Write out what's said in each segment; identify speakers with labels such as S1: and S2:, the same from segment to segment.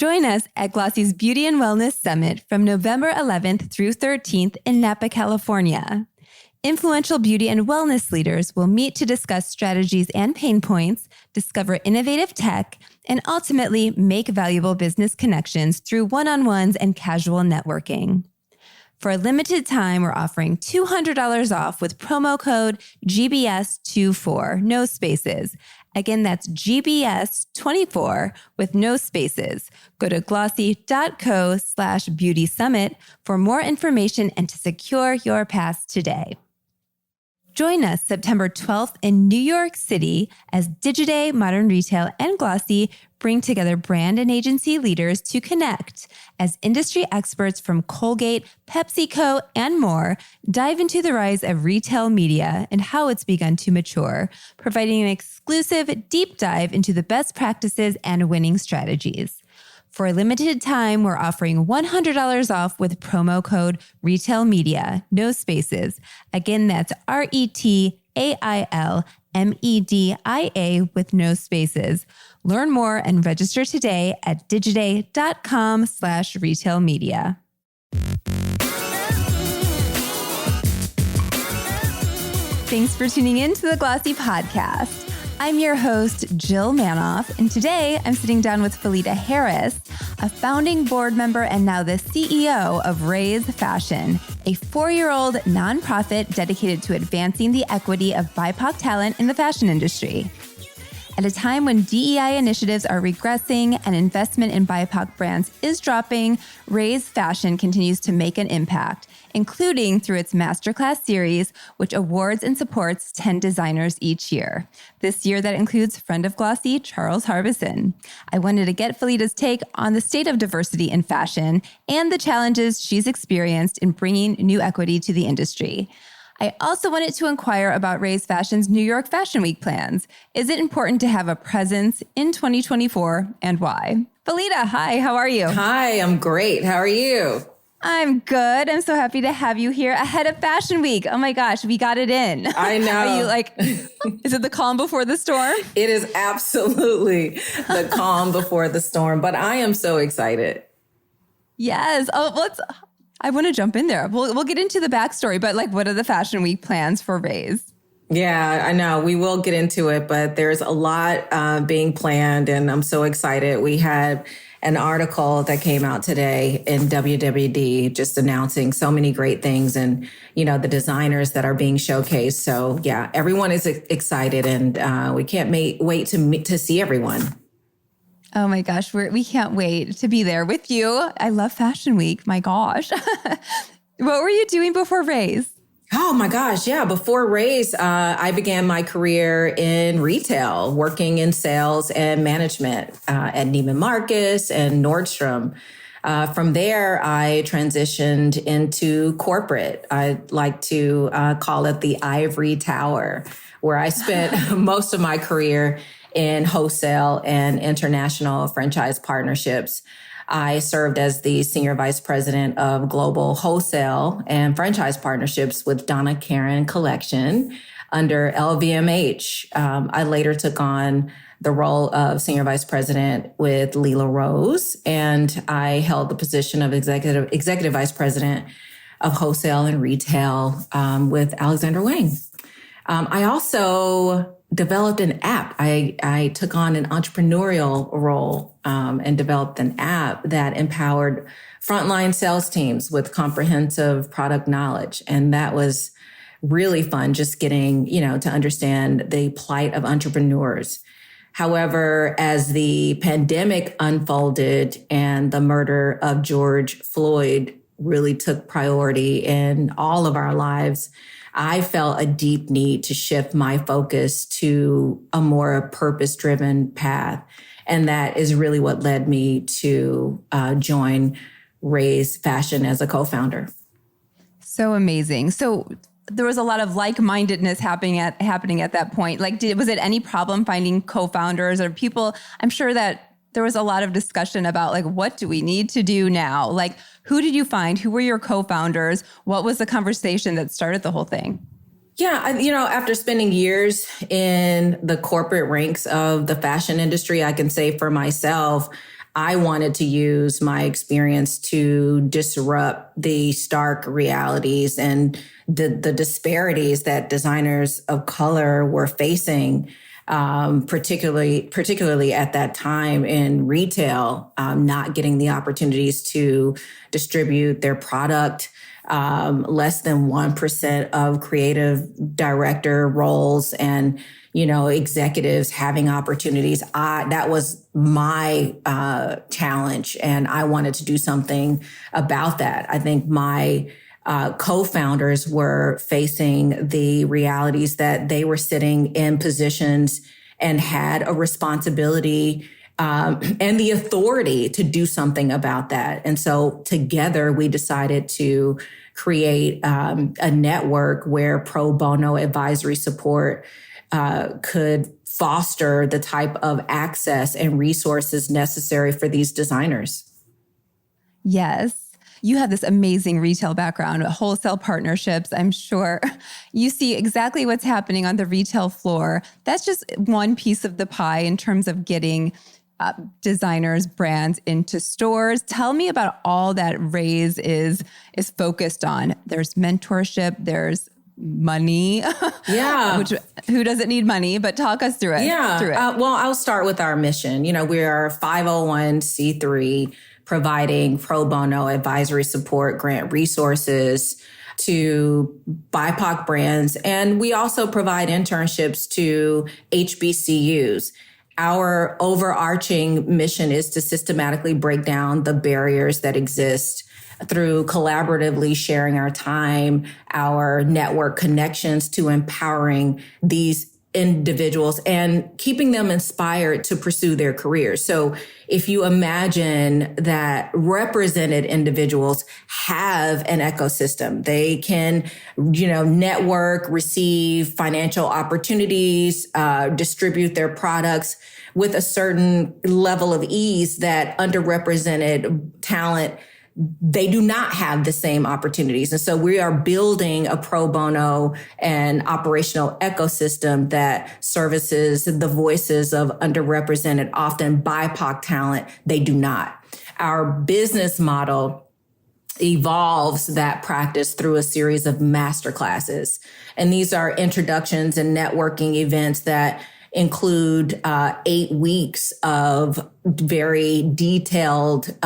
S1: Join us at Glossy's Beauty and Wellness Summit from November 11th through 13th in Napa, California. Influential beauty and wellness leaders will meet to discuss strategies and pain points, discover innovative tech, and ultimately make valuable business connections through one-on-ones and casual networking. For a limited time, we're offering $200 off with promo code GBS24, no spaces. Again, that's GBS24 with no spaces. Go to glossy.co/beauty summit for more information and to secure your pass today. Join us September 12th in New York City as Digiday, Modern Retail, and Glossy bring together brand and agency leaders to connect as industry experts from Colgate, PepsiCo, and more dive into the rise of retail media and how it's begun to mature, providing an exclusive deep dive into the best practices and winning strategies. For a limited time, we're offering $100 off with promo code RETAILMEDIA, no spaces. Again, that's RETAILMEDIA with no spaces. Learn more and register today at digiday.com/retailmedia. Thanks for tuning in to the Glossy Podcast. I'm your host, Jill Manoff, and today I'm sitting down with Felita Harris, a founding board member and now the CEO of Raise Fashion, a 4-year-old nonprofit dedicated to advancing the equity of BIPOC talent in the fashion industry. At a time when DEI initiatives are regressing and investment in BIPOC brands is dropping, Raise Fashion continues to make an impact, including through its masterclass series, which awards and supports 10 designers each year. This year, that includes friend of Glossy, Charles Harbison. I wanted to get Felita's take on the state of diversity in fashion and the challenges she's experienced in bringing new equity to the industry. I also wanted to inquire about Raise Fashion's New York Fashion Week plans. Is it important to have a presence in 2024 and why? Felita, hi, how are you?
S2: Hi, I'm great. How are you?
S1: I'm good. I'm so happy to have you here ahead of Fashion Week. Oh my gosh, we got it in.
S2: I know.
S1: Are you like, is it the calm before the storm?
S2: It is absolutely the calm before the storm, but I am so excited.
S1: Yes. I want to jump in there. We'll get into the backstory, but like, what are the Fashion Week plans for Raise?
S2: Yeah, I know. We will get into it, but there's a lot being planned, and I'm so excited. We had an article that came out today in WWD just announcing so many great things and, you know, the designers that are being showcased. So, yeah, everyone is excited, and we can't wait to see everyone.
S1: Oh my gosh, we can't wait to be there with you. I love Fashion Week. My gosh. What were you doing before Raise?
S2: Oh my gosh. Yeah. Before Raise, I began my career in retail, working in sales and management at Neiman Marcus and Nordstrom. From there, I transitioned into corporate. I like to call it the ivory tower, where I spent most of my career in wholesale and international franchise partnerships. I served as the Senior Vice President of Global Wholesale and Franchise Partnerships with Donna Karan Collection under LVMH. I later took on the role of Senior Vice President with Lila Rose, and I held the position of Executive Vice President of Wholesale and Retail with Alexander Wang. I also developed an app. I took on an entrepreneurial role and developed an app that empowered frontline sales teams with comprehensive product knowledge. And that was really fun, just getting, to understand the plight of entrepreneurs. However, as the pandemic unfolded and the murder of George Floyd really took priority in all of our lives, I felt a deep need to shift my focus to a more purpose-driven path. And that is really what led me to join Raise Fashion as a co-founder.
S1: So amazing. So there was a lot of like-mindedness happening at that point. Like, was it any problem finding co-founders or people? I'm sure that there was a lot of discussion about like, what do we need to do now? Like, who did you find? Who were your co-founders? What was the conversation that started the whole thing?
S2: Yeah, after spending years in the corporate ranks of the fashion industry, I can say for myself, I wanted to use my experience to disrupt the stark realities and the disparities that designers of color were facing, particularly at that time in retail, not getting the opportunities to distribute their product. Less than 1% of creative director roles and, executives having opportunities. That was my challenge, and I wanted to do something about that. I think my co-founders were facing the realities that they were sitting in positions and had a responsibility and the authority to do something about that. And so together we decided to create a network where pro bono advisory support could foster the type of access and resources necessary for these designers.
S1: Yes. You have this amazing retail background, wholesale partnerships. I'm sure you see exactly what's happening on the retail floor. That's just one piece of the pie in terms of getting designers, brands into stores. Tell me about all that Raise is focused on. There's mentorship, there's money.
S2: Yeah.
S1: Who doesn't need money? But talk us through it.
S2: Yeah. Well, I'll start with our mission. We are 501c3 providing pro bono advisory support, grant resources to BIPOC brands. And we also provide internships to HBCUs. Our overarching mission is to systematically break down the barriers that exist through collaboratively sharing our time, our network connections, to empowering these individuals and keeping them inspired to pursue their careers. So if you imagine that represented individuals have an ecosystem, they can, network, receive financial opportunities, distribute their products with a certain level of ease that underrepresented talent, they do not have the same opportunities. And so we are building a pro bono and operational ecosystem that services the voices of underrepresented, often BIPOC talent. They do not. Our business model evolves that practice through a series of masterclasses. And these are introductions and networking events that include 8 weeks of very detailed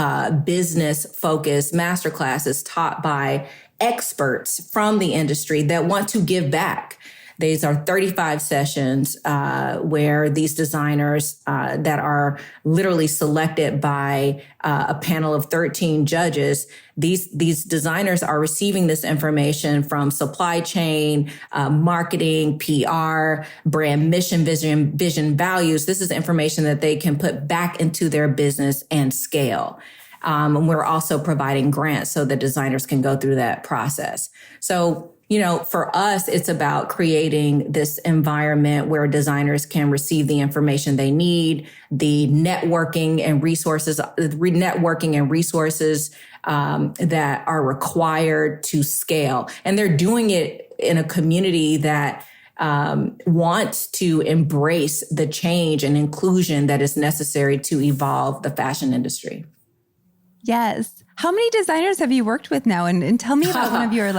S2: business-focused masterclasses taught by experts from the industry that want to give back. These are 35 sessions where these designers that are literally selected by a panel of 13 judges, these designers are receiving this information from supply chain, marketing, PR, brand mission, vision, values. This is information that they can put back into their business and scale. And we're also providing grants so that designers can go through that process. So, for us, it's about creating this environment where designers can receive the information they need, the networking and resources that are required to scale. And they're doing it in a community that wants to embrace the change and inclusion that is necessary to evolve the fashion industry.
S1: Yes. How many designers have you worked with now? And tell me about one of your,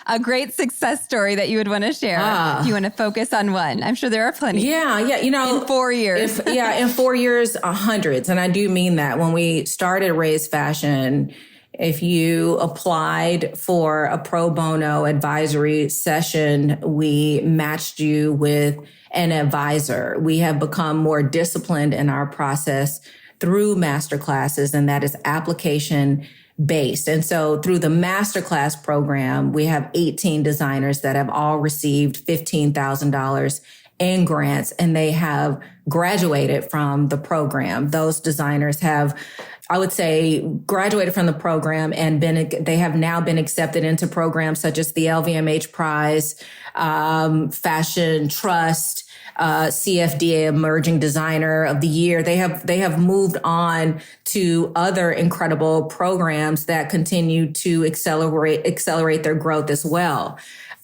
S1: a great success story that you would want to share. If you want to focus on one. I'm sure there are plenty.
S2: Yeah.
S1: In 4 years.
S2: In 4 years, hundreds. And I do mean that. When we started Raise Fashion, if you applied for a pro bono advisory session, we matched you with an advisor. We have become more disciplined in our process through masterclasses, and that is application based. And so through the masterclass program, we have 18 designers that have all received $15,000 in grants, and they have graduated from the program. Those designers have, I would say, graduated from the program and they have now been accepted into programs such as the LVMH Prize, Fashion Trust, CFDA Emerging Designer of the Year. They have moved on to other incredible programs that continue to accelerate their growth as well.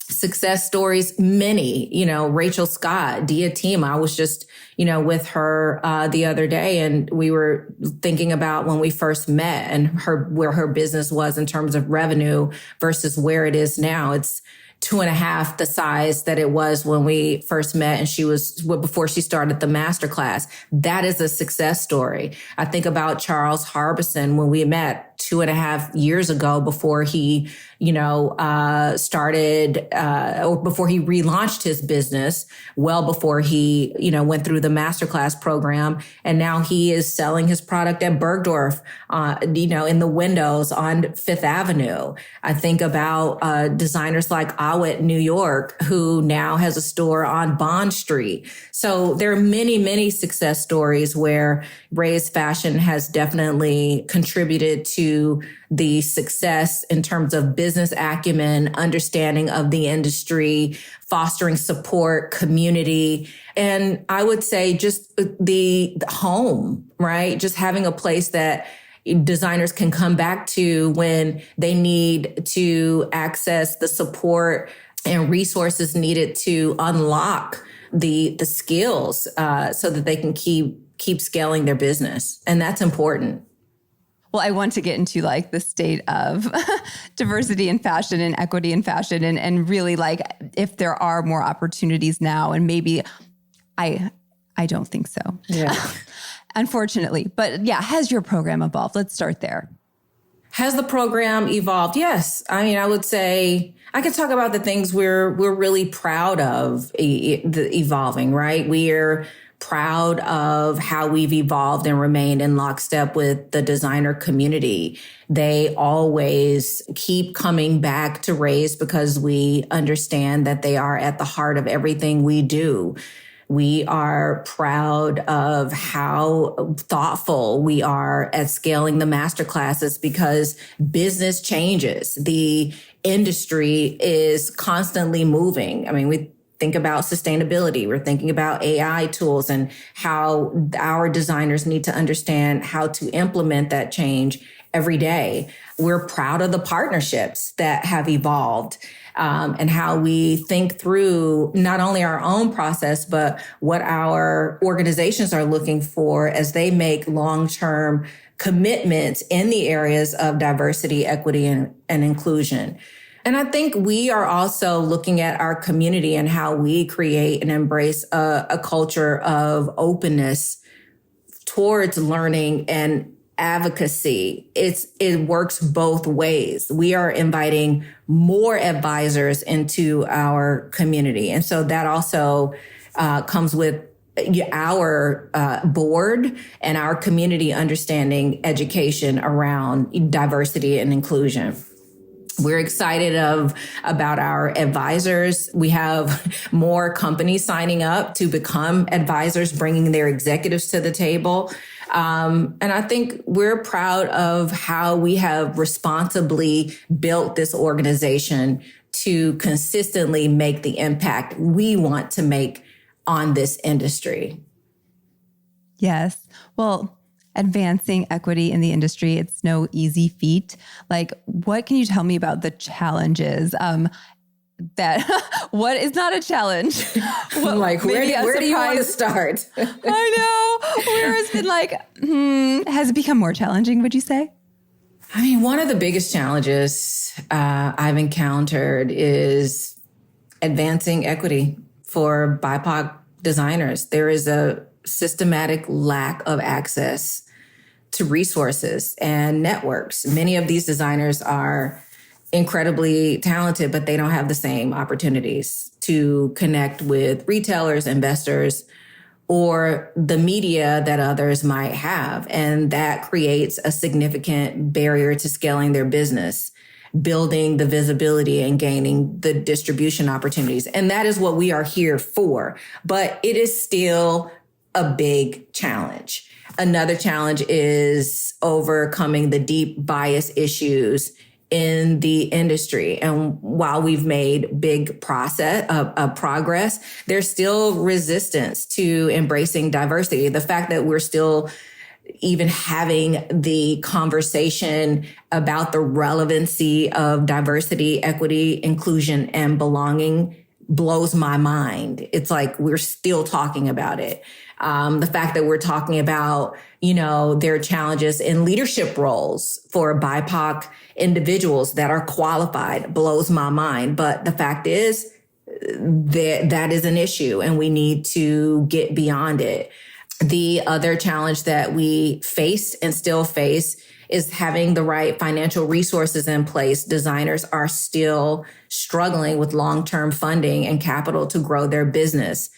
S2: success stories, many, Rachel Scott, Dia Team. I was just, with her the other day, and we were thinking about when we first met and where her business was in terms of revenue versus where it is now. It's 2.5 the size that it was when we first met, and before she started the masterclass. That is a success story. I think about Charles Harbison when we met 2.5 years ago, before he, started, or before he relaunched his business, well before he, went through the masterclass program. And now he is selling his product at Bergdorf, in the windows on Fifth Avenue. I think about designers like Awet, New York, who now has a store on Bond Street. So there are many, many success stories where Ray's Fashion has definitely contributed to the success in terms of business acumen, understanding of the industry, fostering support, community. And I would say just the home, right? Just having a place that designers can come back to when they need to access the support and resources needed to unlock the skills so that they can keep scaling their business. And that's important.
S1: Well, I want to get into like the state of diversity in fashion and equity in fashion, and really like if there are more opportunities now, and maybe I don't think so.
S2: Yeah.
S1: Unfortunately. But yeah, has your program evolved? Let's start there.
S2: Has the program evolved? Yes. I mean, I would say I could talk about the things we're really proud of evolving, right? We're proud of how we've evolved and remained in lockstep with the designer community. They always keep coming back to Raise because we understand that they are at the heart of everything we do. We are proud of how thoughtful we are at scaling the masterclasses because business changes. The industry is constantly moving. I mean, we think about sustainability. We're thinking about AI tools and how our designers need to understand how to implement that change every day. We're proud of the partnerships that have evolved and how we think through not only our own process, but what our organizations are looking for as they make long-term commitments in the areas of diversity, equity, and inclusion. And I think we are also looking at our community and how we create and embrace a culture of openness towards learning and advocacy. It works both ways. We are inviting more advisors into our community. And so that also comes with our board and our community understanding education around diversity and inclusion. We're excited about our advisors. We have more companies signing up to become advisors, bringing their executives to the table. And I think we're proud of how we have responsibly built this organization to consistently make the impact we want to make on this industry.
S1: Yes. Well, advancing equity in the industry, it's no easy feat. Like, what can you tell me about the challenges what is not a challenge?
S2: Well, like, where do you want to start?
S1: I know. Where has been like, has it become more challenging, would you say?
S2: I mean, one of the biggest challenges I've encountered is advancing equity for BIPOC designers. There is a systematic lack of access to resources and networks. Many of these designers are incredibly talented, but they don't have the same opportunities to connect with retailers, investors, or the media that others might have. And that creates a significant barrier to scaling their business, building the visibility and gaining the distribution opportunities. And that is what we are here for. But it is still a big challenge. Another challenge is overcoming the deep bias issues in the industry. And while we've made big progress, there's still resistance to embracing diversity. The fact that we're still even having the conversation about the relevancy of diversity, equity, inclusion, and belonging blows my mind. It's like we're still talking about it. The fact that we're talking about, there are challenges in leadership roles for BIPOC individuals that are qualified blows my mind. But the fact is that is an issue and we need to get beyond it. The other challenge that we faced and still face is having the right financial resources in place. Designers are still struggling with long-term funding and capital to grow their business.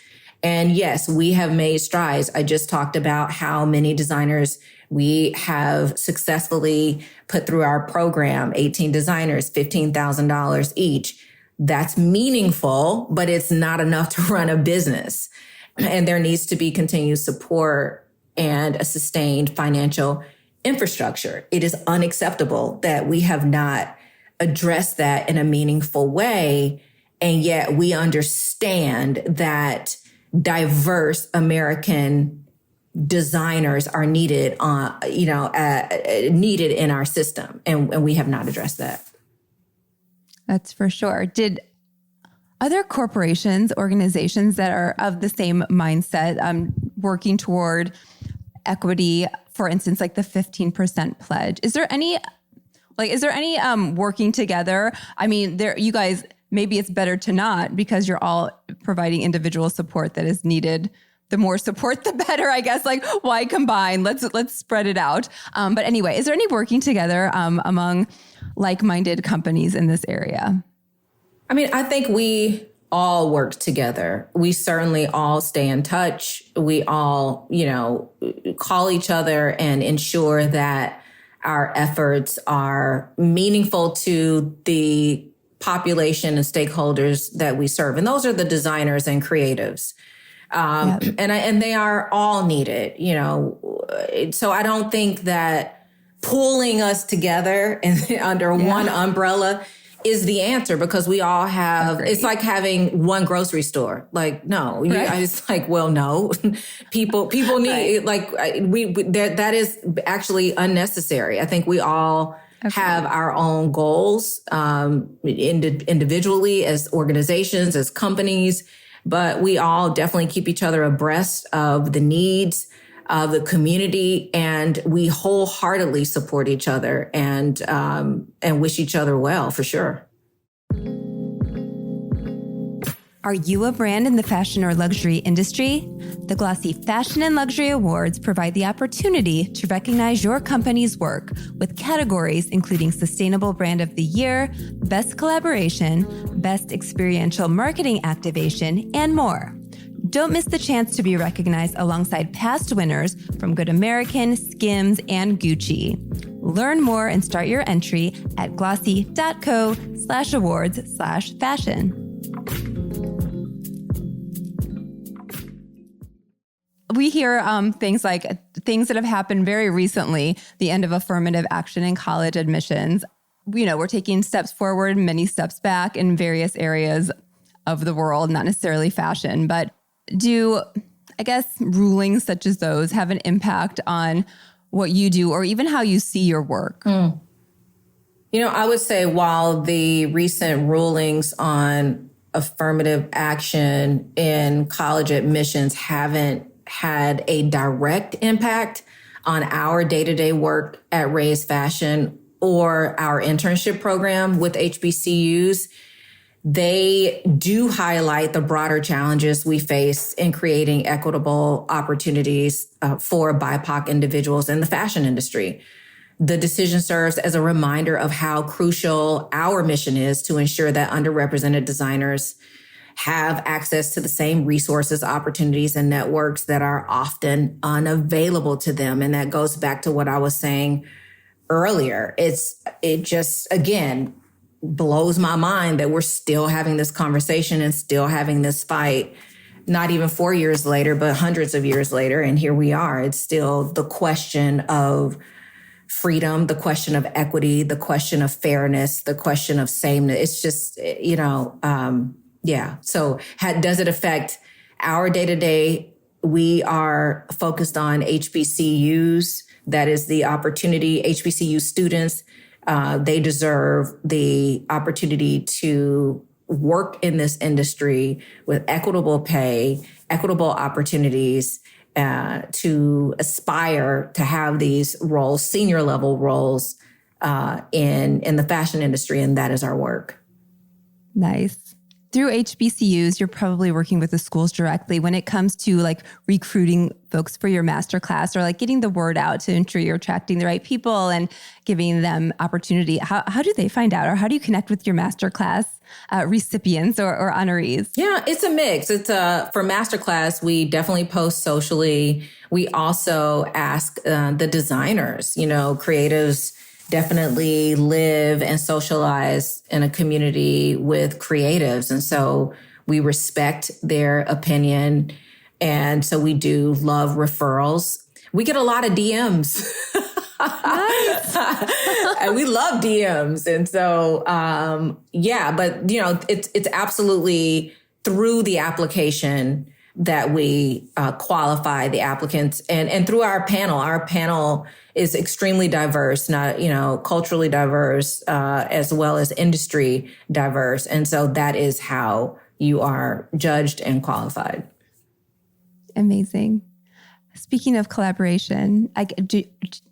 S2: And yes, we have made strides. I just talked about how many designers we have successfully put through our program, 18 designers, $15,000 each. That's meaningful, but it's not enough to run a business. And there needs to be continued support and a sustained financial infrastructure. It is unacceptable that we have not addressed that in a meaningful way. And yet we understand that diverse American designers are needed needed in our system. And we have not addressed that.
S1: That's for sure. Did other corporations, organizations that are of the same mindset, working toward equity, for instance, like the 15% pledge, is there any working together? I mean, you guys, maybe it's better to not because you're all providing individual support that is needed. The more support, the better, I guess. Like, why combine? Let's spread it out. But anyway, is there any working together among like-minded companies in this area?
S2: I mean, I think we all work together. We certainly all stay in touch. We all, call each other and ensure that our efforts are meaningful to the population and stakeholders that we serve. And those are the designers and creatives. And they are all needed, So I don't think that pulling us together under one umbrella is the answer, because we all have, it's like having one grocery store. Like, no, it's like, well, no, people need, that is actually unnecessary. I think we all have our own goals, individually, as organizations, as companies, but we all definitely keep each other abreast of the needs of the community, and we wholeheartedly support each other and wish each other well, for sure.
S1: Are you a brand in the fashion or luxury industry? The Glossy Fashion and Luxury Awards provide the opportunity to recognize your company's work with categories including Sustainable Brand of the Year, Best Collaboration, Best Experiential Marketing Activation, and more. Don't miss the chance to be recognized alongside past winners from Good American, Skims, and Gucci. Learn more and start your entry at glossy.co/awards/fashion. We hear things that have happened very recently, the end of affirmative action in college admissions. We're taking steps forward, many steps back in various areas of the world, not necessarily fashion, but do, I guess, rulings such as those have an impact on what you do or even how you see your work?
S2: I would say while the recent rulings on affirmative action in college admissions haven't had a direct impact on our day-to-day work at Raise Fashion or our internship program with HBCUs, they do highlight the broader challenges we face in creating equitable opportunities for BIPOC individuals in the fashion industry. The decision serves as a reminder of how crucial our mission is to ensure that underrepresented designers have access to the same resources, opportunities, and networks that are often unavailable to them. And that goes back to what I was saying earlier. It just, again, blows my mind that we're still having this conversation and still having this fight, not even 4 years later, but hundreds of years later. And here we are. It's still the question of freedom, the question of equity, the question of fairness, the question of sameness. It's just, So does it affect our day-to-day we are focused on HBCUs. That is the opportunity. HBCU students, they deserve the opportunity to work in this industry with equitable pay, equitable opportunities, to aspire to have these roles, senior level roles, in the fashion industry. And that is our work.
S1: Nice. Through HBCUs, you're probably working with the schools directly when it comes to like recruiting folks for your masterclass or like getting the word out to ensure you're attracting the right people and giving them opportunity. How do they find out, or how do you connect with your masterclass recipients or honorees?
S2: Yeah, it's a mix. It's for masterclass, we definitely post socially. We also ask the designers, creatives definitely live and socialize in a community with creatives. And so we respect their opinion. And so we do love referrals. We get a lot of DMs. Nice. And we love DMs. And so, but it's absolutely through the application that we qualify the applicants, and through our panel. Our panel is extremely diverse, not culturally diverse, as well as industry diverse, and so that is how you are judged and qualified.
S1: Amazing. Speaking of collaboration,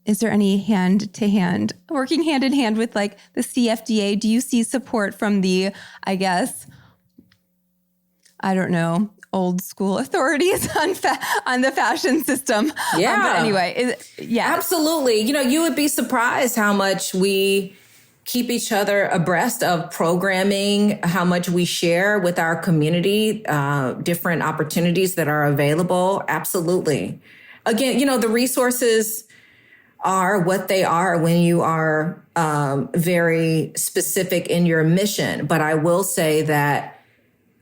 S1: is there any working hand in hand with like the CFDA? Do you see support from the, old school authorities on the fashion system?
S2: Yeah.
S1: But anyway,
S2: absolutely. You would be surprised how much we keep each other abreast of programming, how much we share with our community, different opportunities that are available. Absolutely. Again, the resources are what they are when you are very specific in your mission. But I will say that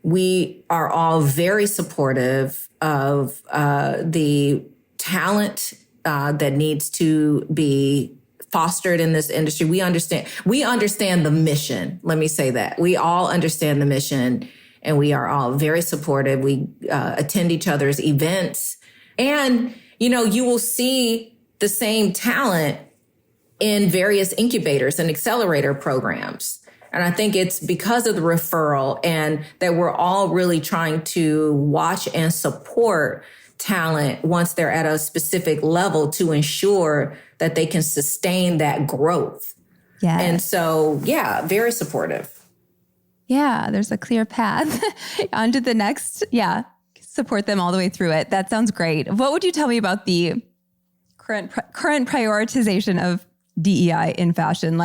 S2: we are all very supportive of the talent that needs to be fostered in this industry. We understand the mission. Let me say that. We all understand the mission, and we are all very supportive. We attend each other's events, and you will see the same talent in various incubators and accelerator programs. And I think it's because of the referral and that we're all really trying to watch and support talent once they're at a specific level to ensure that they can sustain that growth.
S1: Yeah.
S2: And so, very supportive.
S1: Yeah, there's a clear path on to the next. Yeah, support them all the way through it. That sounds great. What would you tell me about the current prioritization of DEI in fashion?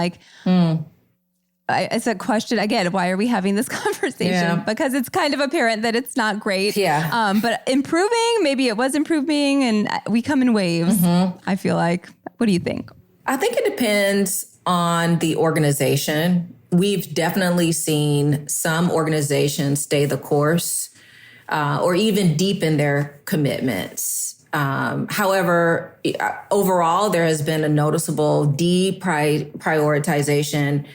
S1: It's a question, again, why are we having this conversation?
S2: Yeah.
S1: Because it's kind of apparent that it's not great.
S2: Yeah.
S1: But improving, maybe it was improving, and we come in waves, I feel like. What do you think?
S2: I think it depends on the organization. We've definitely seen some organizations stay the course or even deepen their commitments. However, overall, there has been a noticeable deprioritization,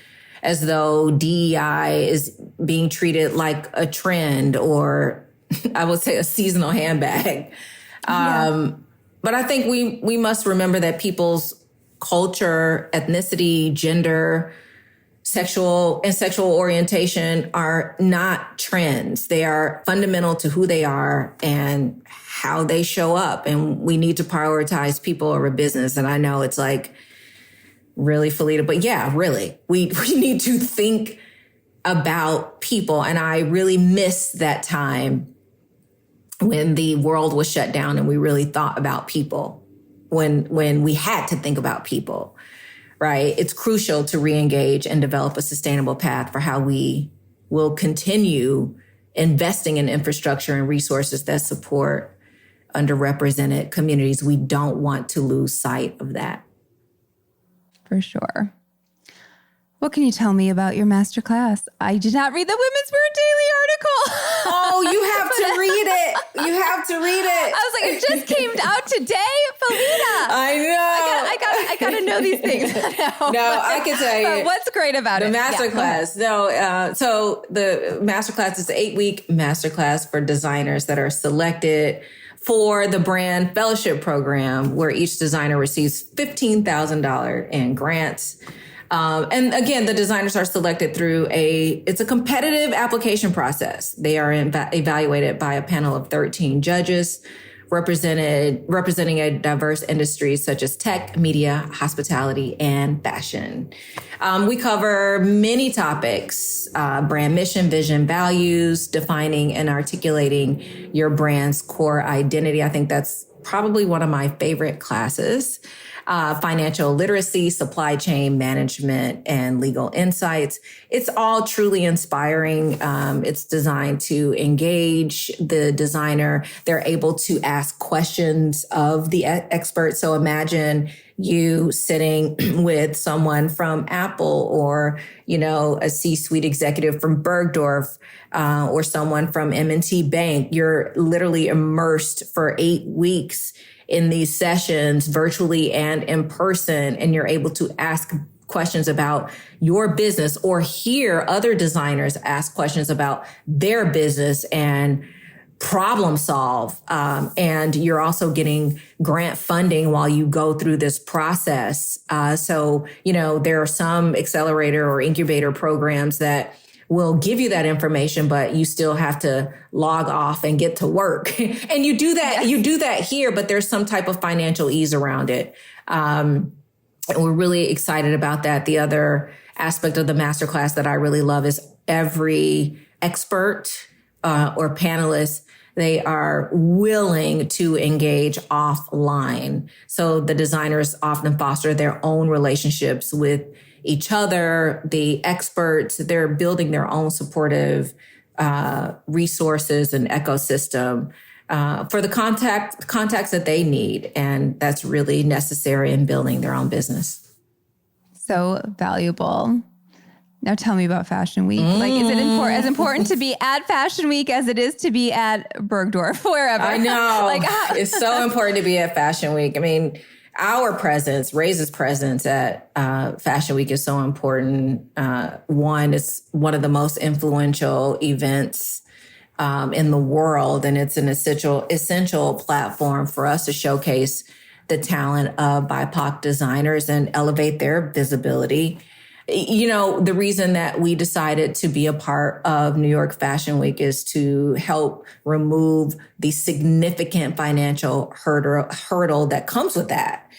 S2: as though DEI is being treated like a trend, or I would say a seasonal handbag. But I think we must remember that people's culture, ethnicity, gender, sexual orientation are not trends. They are fundamental to who they are and how they show up. And we need to prioritize people over business. And I know it's like, really, Felita, but really, we need to think about people. And I really miss that time when the world was shut down and we really thought about people, when we had to think about people, right? It's crucial to reengage and develop a sustainable path for how we will continue investing in infrastructure and resources that support underrepresented communities. We don't want to lose sight of that.
S1: For sure. What can you tell me about your masterclass? I did not read the Women's Wear Daily article.
S2: Oh, you have to read it. You have to read it.
S1: I was like, it just came out today, Felita.
S2: I know.
S1: I gotta know these things now.
S2: No, I can tell you.
S1: But what's great about
S2: the
S1: it?
S2: masterclass. So the masterclass is an 8-week masterclass for designers that are selected for the brand fellowship program, where each designer receives $15,000 in grants. And again, the designers are selected through it's a competitive application process. They are evaluated by a panel of 13 judges representing a diverse industries such as tech, media, hospitality, and fashion. We cover many topics: brand mission, vision, values, defining and articulating your brand's core identity. I think that's probably one of my favorite classes. Financial literacy, supply chain management, and legal insights. It's all truly inspiring. It's designed to engage the designer. They're able to ask questions of the expert. So imagine you sitting with someone from Apple, or, a C-suite executive from Bergdorf, or someone from M&T Bank. You're literally immersed for 8 weeks in these sessions, virtually and in person, and you're able to ask questions about your business or hear other designers ask questions about their business and problem solve. And you're also getting grant funding while you go through this process. So, there are some accelerator or incubator programs that will give you that information, but you still have to log off and get to work. And you do that, yes. You do that here, but there's some type of financial ease around it. And we're really excited about that. The other aspect of the masterclass that I really love is every expert or panelist, they are willing to engage offline. So the designers often foster their own relationships with each other, the experts. They're building their own supportive resources and ecosystem for the contacts that they need. And that's really necessary in building their own business.
S1: So valuable. Now tell me about Fashion Week. Like, is it as important to be at Fashion Week as it is to be at Bergdorf, wherever?
S2: I know. It's so important to be at Fashion Week. I mean, our presence, Ray's presence at Fashion Week is so important. One, it's one of the most influential events in the world, and it's an essential platform for us to showcase the talent of BIPOC designers and elevate their visibility. The reason that we decided to be a part of New York Fashion Week is to help remove the significant financial hurdle that comes with that.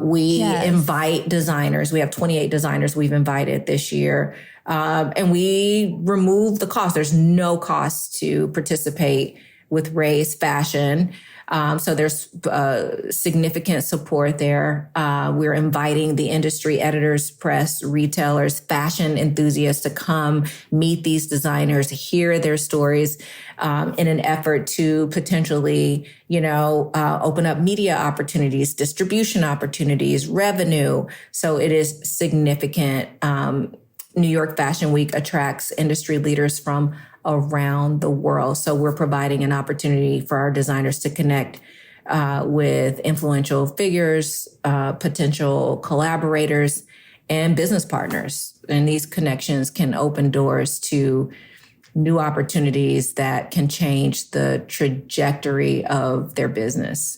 S2: We invite designers. We have 28 designers we've invited this year. And we remove the cost. There's no cost to participate with Ray's Fashion. So there's significant support there. We're inviting the industry editors, press, retailers, fashion enthusiasts to come meet these designers, hear their stories in an effort to potentially, open up media opportunities, distribution opportunities, revenue. So it is significant. New York Fashion Week attracts industry leaders from around the world. So we're providing an opportunity for our designers to connect with influential figures, potential collaborators, and business partners. And these connections can open doors to new opportunities that can change the trajectory of their business.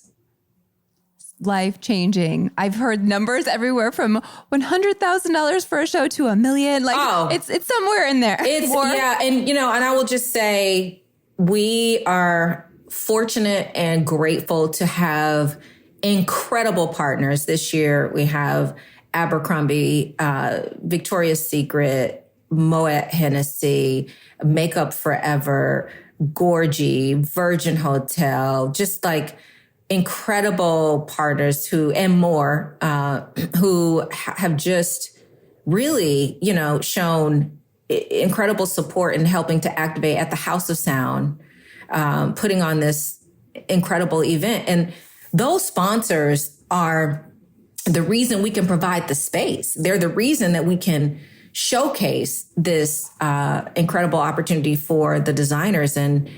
S1: Life-changing. I've heard numbers everywhere from $100,000 for a show to $1 million. It's somewhere in there.
S2: And I will just say we are fortunate and grateful to have incredible partners. This year we have Abercrombie, Victoria's Secret, Moet Hennessy, Makeup Forever, Gorgie, Virgin Hotel, just like incredible partners who have just really, shown incredible support in helping to activate at the House of Sound, putting on this incredible event. And those sponsors are the reason we can provide the space. They're the reason that we can showcase this incredible opportunity for the designers and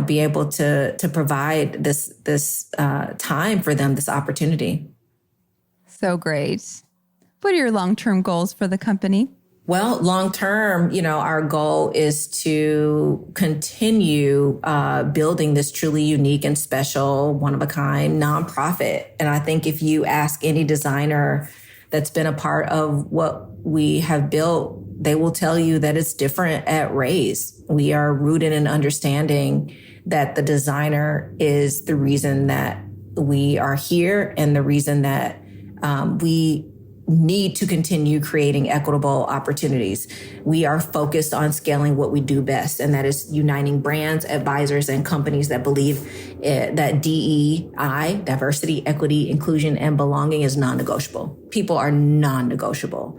S2: be able to provide this time for them, this opportunity.
S1: So great. What are your long-term goals for the company?
S2: Well, long term, our goal is to continue building this truly unique and special, one of a kind nonprofit. And I think if you ask any designer that's been a part of what we have built, they will tell you that it's different at Raise. We are rooted in understanding that the designer is the reason that we are here and the reason that we need to continue creating equitable opportunities. We are focused on scaling what we do best, and that is uniting brands, advisors, and companies that believe that DEI, diversity, equity, inclusion, and belonging is non-negotiable. People are non-negotiable.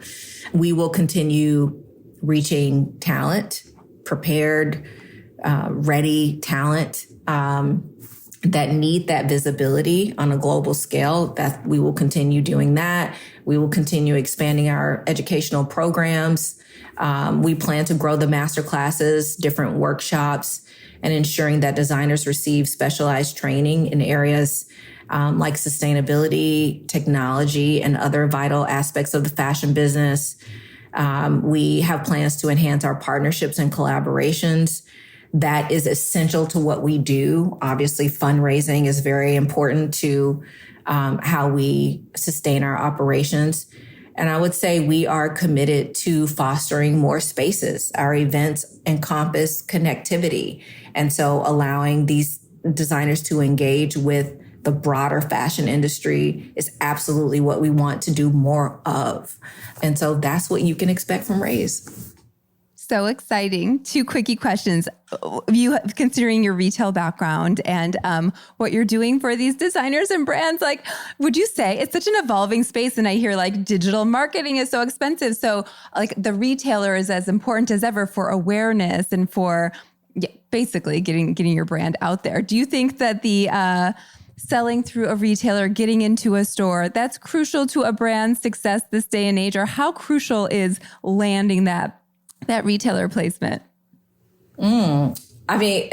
S2: We will continue reaching talent, prepared, ready talent, that need that visibility on a global scale. That we will continue doing that. We will continue expanding our educational programs. We plan to grow the master classes, different workshops, and ensuring that designers receive specialized training in areas like sustainability, technology, and other vital aspects of the fashion business. We have plans to enhance our partnerships and collaborations. That is essential to what we do. Obviously, fundraising is very important to how we sustain our operations. And I would say we are committed to fostering more spaces. Our events encompass connectivity. And so allowing these designers to engage with the broader fashion industry is absolutely what we want to do more of. And so that's what you can expect from Raise.
S1: So exciting. 2 quickie questions. You considering your retail background and what you're doing for these designers and brands, like, would you say it's such an evolving space? And I hear like digital marketing is so expensive. So like the retailer is as important as ever for awareness and for basically getting your brand out there. Do you think that the selling through a retailer, getting into a store, that's crucial to a brand's success this day and age? Or how crucial is landing that retailer placement?
S2: I mean,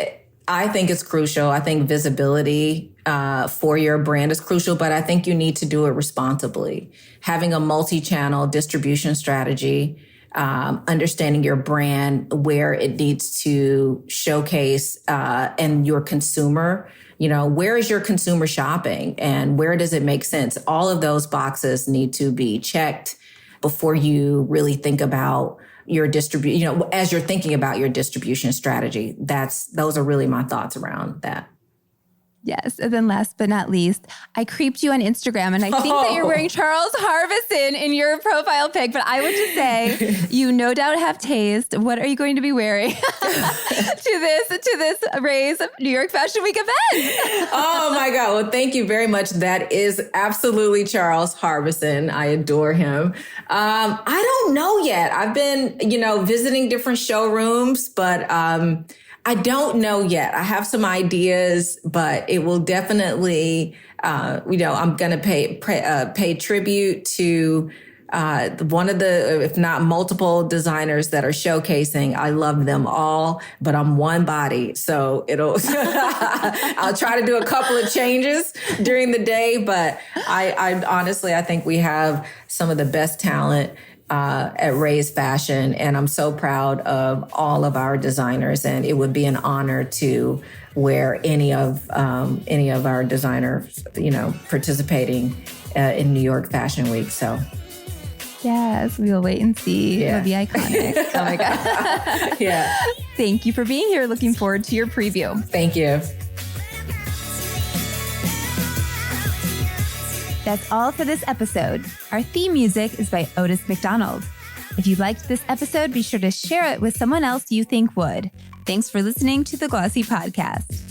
S2: I think it's crucial. I think visibility for your brand is crucial, but I think you need to do it responsibly. Having a multi-channel distribution strategy, understanding your brand, where it needs to showcase and your consumer, where is your consumer shopping and where does it make sense? All of those boxes need to be checked before you really think about your distribution, as you're thinking about your distribution strategy. Those are really my thoughts around that.
S1: Yes. And then last but not least, I creeped you on Instagram and I think that you're wearing Charles Harbison in your profile pic, but I would just say you no doubt have taste. What are you going to be wearing to this Raise New York Fashion Week event?
S2: Oh my God. Well, thank you very much. That is absolutely Charles Harbison. I adore him. I don't know yet. I've been, visiting different showrooms, but, I don't know yet. I have some ideas, but it will definitely, I'm going to pay tribute to one of the, if not multiple designers that are showcasing. I love them all, but I'm one body. So I'll try to do a couple of changes during the day, but I honestly, I think we have some of the best talent at Raise Fashion. And I'm so proud of all of our designers. And it would be an honor to wear any of our designers, participating in New York Fashion Week. So.
S1: Yes, we will wait and see. Yeah. It will be iconic. Oh my God.
S2: Yeah.
S1: Thank you for being here. Looking forward to your preview.
S2: Thank you.
S1: That's all for this episode. Our theme music is by Otis McDonald. If you liked this episode, be sure to share it with someone else you think would. Thanks for listening to the Glossy Podcast.